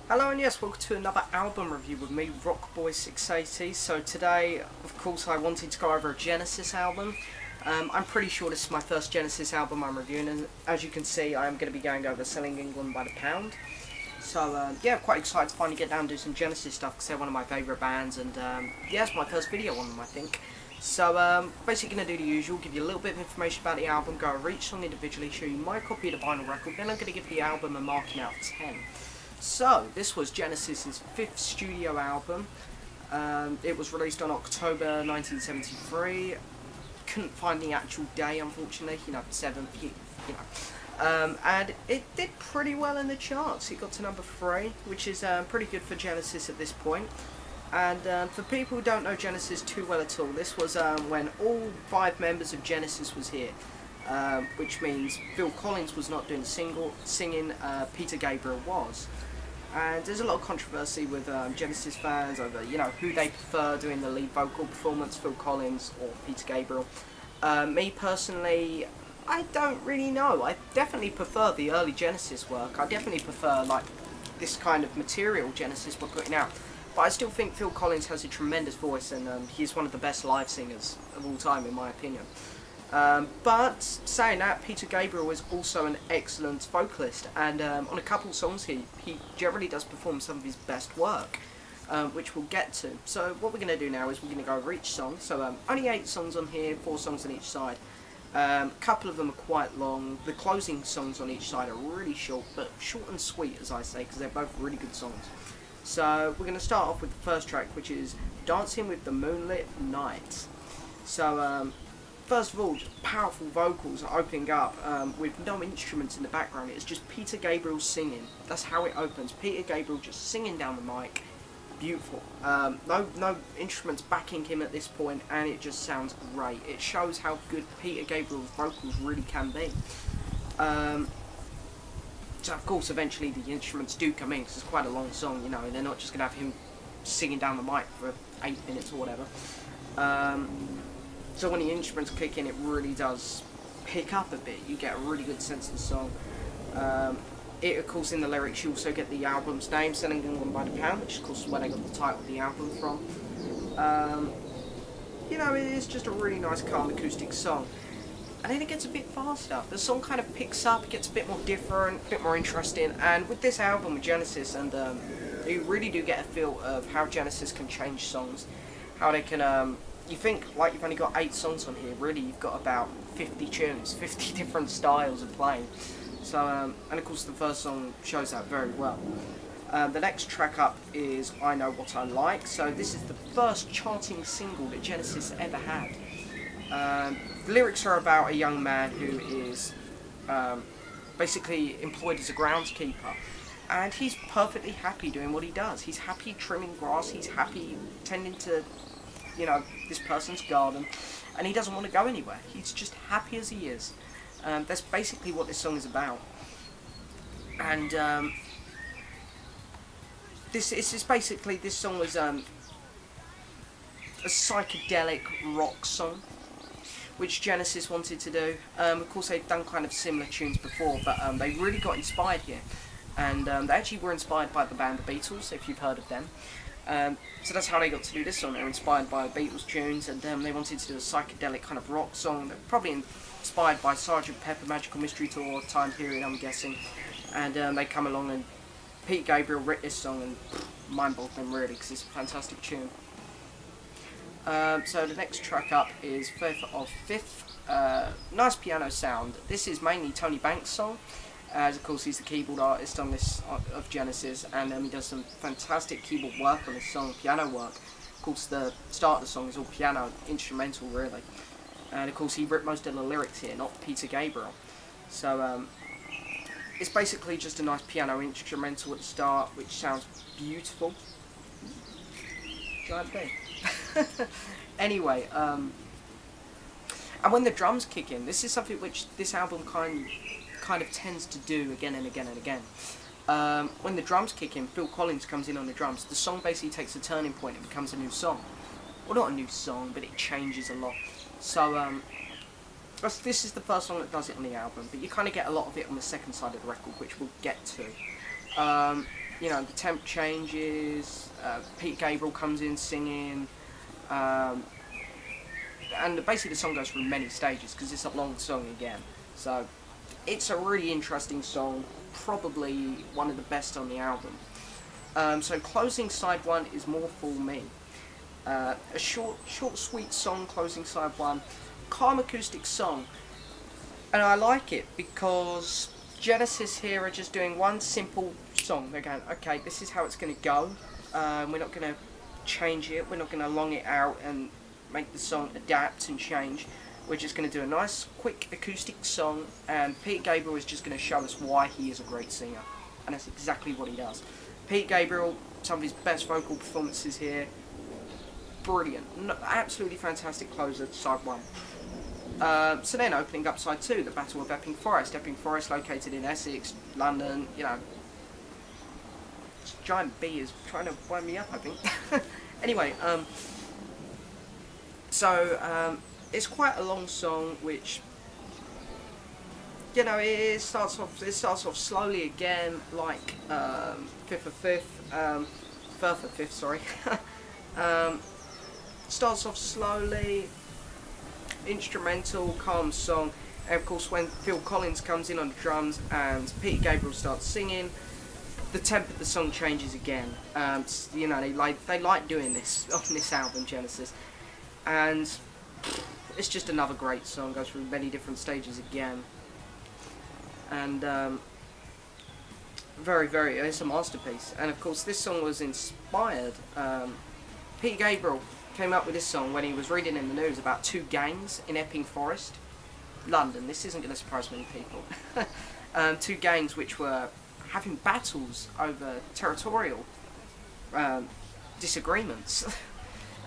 Hello and yes, welcome to another album review with me, Rockboy680. So today, of course, I wanted to go over a Genesis album. I'm pretty sure this is my first Genesis album I'm reviewing, and as you can see, I'm going to be going over Selling England by the Pound. So yeah, I'm quite excited to finally get down and do some Genesis stuff because they're one of my favourite bands, and yeah, it's my first video on them, I think. So basically going to do the usual, give you a little bit of information about the album, go over each song individually, show you my copy of the vinyl record, then I'm going to give the album a marking out of 10. So, this was Genesis' 5th studio album. It was released on October 1973. Couldn't find the actual day, unfortunately, 7th, and it did pretty well in the charts. It got to number 3, which is pretty good for Genesis at this point. And for people who don't know Genesis too well at all, this was when all 5 members of Genesis was here. Which means Phil Collins was not doing singing, Peter Gabriel was. And there's a lot of controversy with Genesis fans over, who they prefer doing the lead vocal performance, Phil Collins or Peter Gabriel. Me personally, I don't really know. I definitely prefer the early Genesis work. I definitely prefer, like, this kind of material Genesis were putting out. But I still think Phil Collins has a tremendous voice, and he's one of the best live singers of all time, in my opinion. But saying that, Peter Gabriel is also an excellent vocalist, and on a couple songs he generally does perform some of his best work, which we'll get to. So what we're going to do now is we're going to go over each song. So only 8 songs on here, 4 songs on each side. A couple of them are quite long. The closing songs on each side are really short, but short and sweet, as I say, because they're both really good songs. So we're going to start off with the first track, which is Dancing with the Moonlit Night. So first of all, just powerful vocals opening up with no instruments in the background. It's just Peter Gabriel singing. That's how it opens. Peter Gabriel just singing down the mic. Beautiful. No instruments backing him at this point, and it just sounds great. It shows how good Peter Gabriel's vocals really can be. So of course, eventually the instruments do come in because it's quite a long song, and they're not just going to have him singing down the mic for 8 minutes or whatever. So when the instruments kick in, it really does pick up a bit. You get a really good sense of the song. Of course, in the lyrics, you also get the album's name, Selling England by the Pound, which of course is where they got the title of the album from. It is just a really nice, calm, acoustic song. And then it gets a bit faster. The song kind of picks up, it gets a bit more different, a bit more interesting. And with this album, with Genesis, and you really do get a feel of how Genesis can change songs, how they can. You think, like, you've only got 8 songs on here, really you've got about 50 tunes, 50 different styles of playing. So, and of course the first song shows that very well. The next track up is I Know What I Like. So this is the first charting single that Genesis ever had. The lyrics are about a young man who is basically employed as a groundskeeper. And he's perfectly happy doing what he does. He's happy trimming grass, he's happy tending to this person's garden, and he doesn't want to go anywhere. He's just happy as he is. That's basically what this song is about. And this song was a psychedelic rock song, which Genesis wanted to do. Of course, they've done kind of similar tunes before, but they really got inspired here. And they actually were inspired by the band The Beatles, if you've heard of them. So that's how they got to do this song. They were inspired by Beatles tunes, and they wanted to do a psychedelic kind of rock song. They're probably inspired by Sgt. Pepper Magical Mystery Tour time period, I'm guessing. And they come along, and Pete Gabriel wrote this song, and mind-boggled them really, because it's a fantastic tune. So the next track up is 5th of 5th. Nice piano sound. This is mainly Tony Banks' song. As of course he's the keyboard artist on this of Genesis, and he does some fantastic keyboard work on this song, piano work. Of course the start of the song is all piano, instrumental really, and of course he wrote most of the lyrics here, not Peter Gabriel. So it's basically just a nice piano instrumental at the start, which sounds beautiful. Giant thing. Anyway, and when the drums kick in, this is something which this album kind of tends to do again and again and again. When the drums kick in, Phil Collins comes in on the drums. The song basically takes a turning point and becomes a new song. Well, not a new song, but it changes a lot. So, this is the first song that does it on the album, but you kind of get a lot of it on the second side of the record, which we'll get to. you know, the temp changes, Pete Gabriel comes in singing, and basically the song goes through many stages because it's a long song again. So it's a really interesting song, probably one of the best on the album. So closing side one is More Fool Me. A short, sweet song, closing side one, calm acoustic song, and I like it because Genesis here are just doing one simple song. They're going, okay, this is how it's going to go. We're not going to change it. We're not going to long it out and make the song adapt and change. We're just going to do a nice, quick acoustic song, and Pete Gabriel is just going to show us why he is a great singer, and that's exactly what he does. Pete Gabriel, some of his best vocal performances here. Brilliant, absolutely fantastic closer to side one. So then opening up side two, the Battle of Epping Forest. Epping Forest located in Essex, London, you know. This giant bee is trying to wind me up, I think. Anyway, it's quite a long song, which, you know, it starts off slowly again, like Firth of Fifth, sorry. Starts off slowly, instrumental, calm song, and of course when Phil Collins comes in on the drums and Peter Gabriel starts singing, the tempo of the song changes again. You know, they like doing this on this album, Genesis, and it's just another great song. Goes through many different stages again, and it's a masterpiece. And of course this song was inspired. Peter Gabriel came up with this song when he was reading in the news about two gangs in Epping Forest, London. This isn't going to surprise many people. Two gangs which were having battles over territorial disagreements,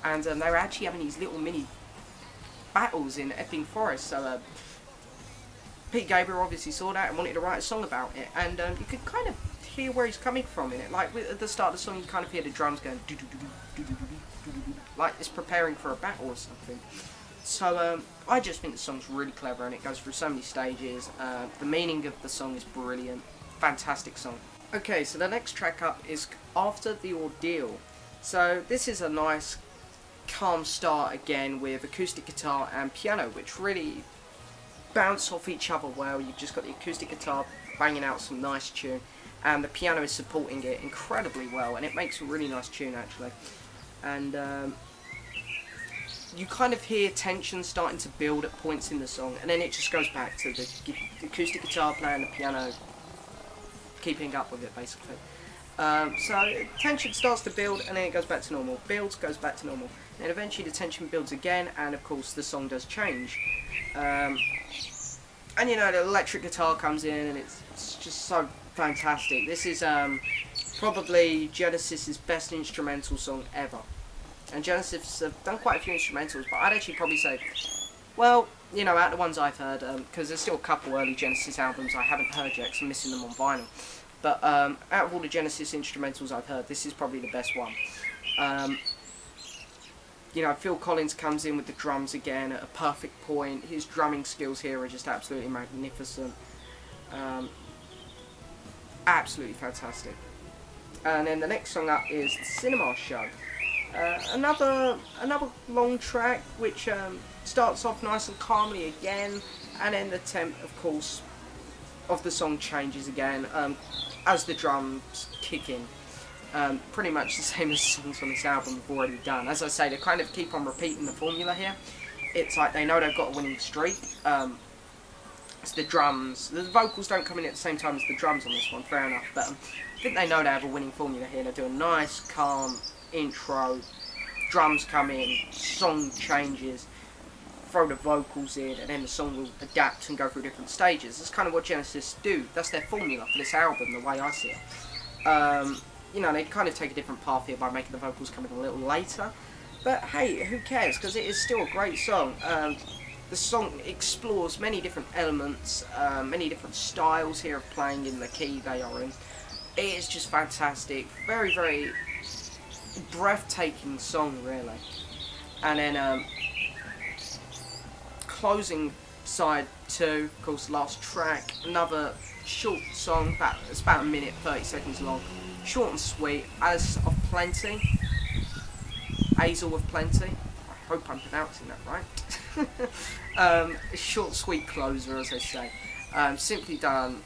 and they were actually having these little mini battles in Epping Forest. So Pete Gabriel obviously saw that and wanted to write a song about it, and you could kind of hear where he's coming from in it. Like at the start of the song, you kind of hear the drums going do do do do do do do do, like it's preparing for a battle or something. So I just think the song's really clever, and it goes through so many stages. The meaning of the song is brilliant, fantastic song. Okay, so the next track up is After the Ordeal. So this is a nice calm start again with acoustic guitar and piano, which really bounce off each other well. You've just got the acoustic guitar banging out some nice tune, and the piano is supporting it incredibly well, and it makes a really nice tune actually. And you kind of hear tension starting to build at points in the song, and then it just goes back to the acoustic guitar playing the piano, keeping up with it basically. So tension starts to build, and then it goes back to normal. Builds, goes back to normal. And eventually the tension builds again, and of course the song does change. And you know, the electric guitar comes in, and it's just so fantastic. This is probably Genesis's best instrumental song ever. And Genesis have done quite a few instrumentals, but I'd actually probably say, well, you know, out of the ones I've heard, because there's still a couple early Genesis albums I haven't heard yet, because I'm missing them on vinyl. But out of all the Genesis instrumentals I've heard, this is probably the best one. You know, Phil Collins comes in with the drums again at a perfect point. His drumming skills here are just absolutely magnificent. Absolutely fantastic. And then the next song up is The Cinema Show. Another long track which starts off nice and calmly again, and then the temp, of course, of the song changes again as the drums kick in. Pretty much the same as songs on this album have already done. As I say, they kind of keep on repeating the formula here. It's like they know they've got a winning streak. It's the drums. The vocals don't come in at the same time as the drums on this one, fair enough. But I think they know they have a winning formula here. They do a nice, calm intro. Drums come in, song changes, throw the vocals in, and then the song will adapt and go through different stages. That's kind of what Genesis do. That's their formula for this album, the way I see it. You know, they kind of take a different path here by making the vocals come in a little later. But hey, who cares? Because it is still a great song. The song explores many different elements, many different styles here of playing in the key they are in. It is just fantastic. Very, very breathtaking song, really. And then closing side 2, of course, last track, another short song, it's about a minute 30 seconds long. short and sweet, as of plenty. Hazel of plenty. I hope I'm pronouncing that right. Short, sweet closer, as I say. Simply done.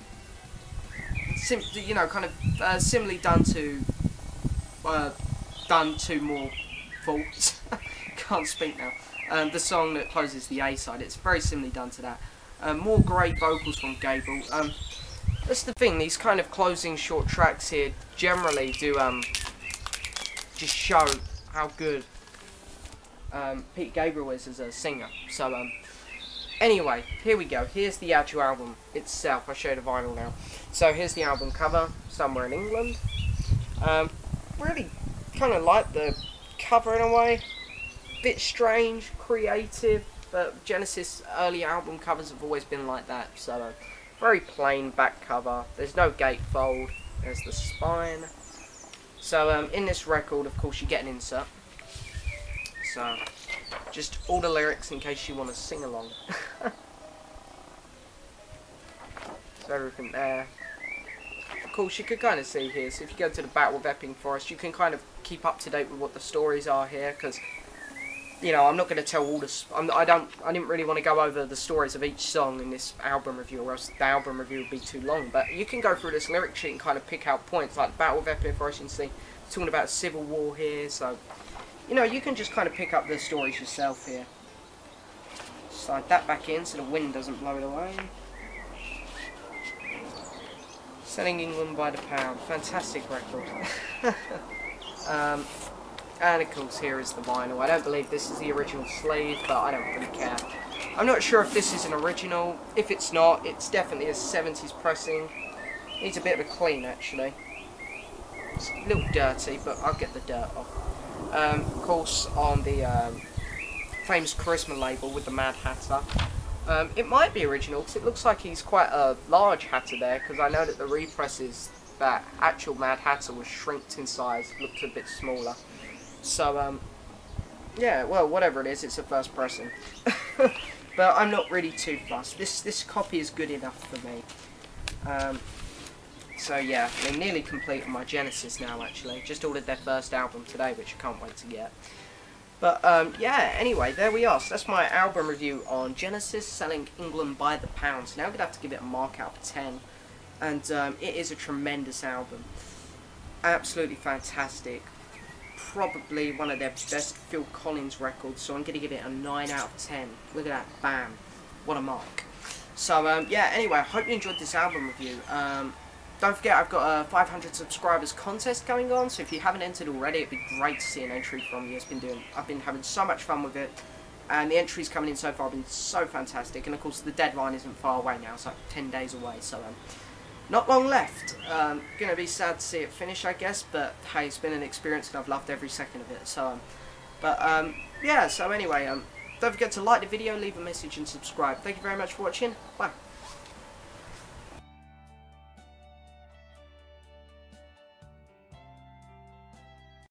Simply, you know, kind of similarly done to more faults. Can't speak now. The song that closes the A side. It's very similarly done to that. More great vocals from Gabriel. That's the thing. These kind of closing short tracks here generally do just show how good Pete Gabriel is as a singer. So anyway, here we go. Here's the actual album itself. I'll show you the vinyl now. So here's the album cover, Somewhere in England. Really kind of like the cover in a way. Bit strange, creative, but Genesis early album covers have always been like that. So very plain back cover. There's no gatefold. There's the spine. So in this record, of course, you get an insert. So just all the lyrics in case you want to sing along. So everything there. Of course, you can kind of see here. So if you go to the Battle of Epping Forest, you can kind of keep up to date with what the stories are here, because you know, I'm not going to tell all this. I didn't really want to go over the stories of each song in this album review, or else the album review would be too long. But you can go through this lyric sheet and kind of pick out points, like Battle of Epping Forest. You can see talking about civil war here, so you know, you can just kind of pick up the stories yourself here. Slide that back in so the wind doesn't blow it away. Selling England by the pound, fantastic record. And of course here is the vinyl. I don't believe this is the original sleeve, but I don't really care. I'm not sure if this is an original. If it's not, it's definitely a 70s pressing. Needs a bit of a clean actually. It's a little dirty, but I'll get the dirt off. Of course on the famous Charisma label with the Mad Hatter. It might be original because it looks like he's quite a large Hatter there, because I know that the represses that actual Mad Hatter was shrinked in size, looked a bit smaller. So, yeah, well, whatever it is, it's a first pressing. But I'm not really too fussed. This copy is good enough for me. So, yeah, they're nearly complete on my Genesis now, actually. Just ordered their first album today, which I can't wait to get. But, yeah, anyway, there we are. So that's my album review on Genesis, Selling England by the Pound. So now I'm going to have to give it a mark out of 10. And it is a tremendous album. Absolutely fantastic. Probably one of their best Phil Collins records, so I'm going to give it a 9 out of 10. Look at that, bam, what a mark. So yeah, anyway, I hope you enjoyed this album review. Don't forget, I've got a 500 subscribers contest going on, so if you haven't entered already, it'd be great to see an entry from you. I've been having so much fun with it, and the entries coming in so far have been so fantastic, and of course the deadline isn't far away now, it's like 10 days away, so not long left. Gonna be sad to see it finish, I guess, but hey, it's been an experience and I've loved every second of it. So, yeah. So anyway, don't forget to like the video, leave a message, and subscribe. Thank you very much for watching. Bye.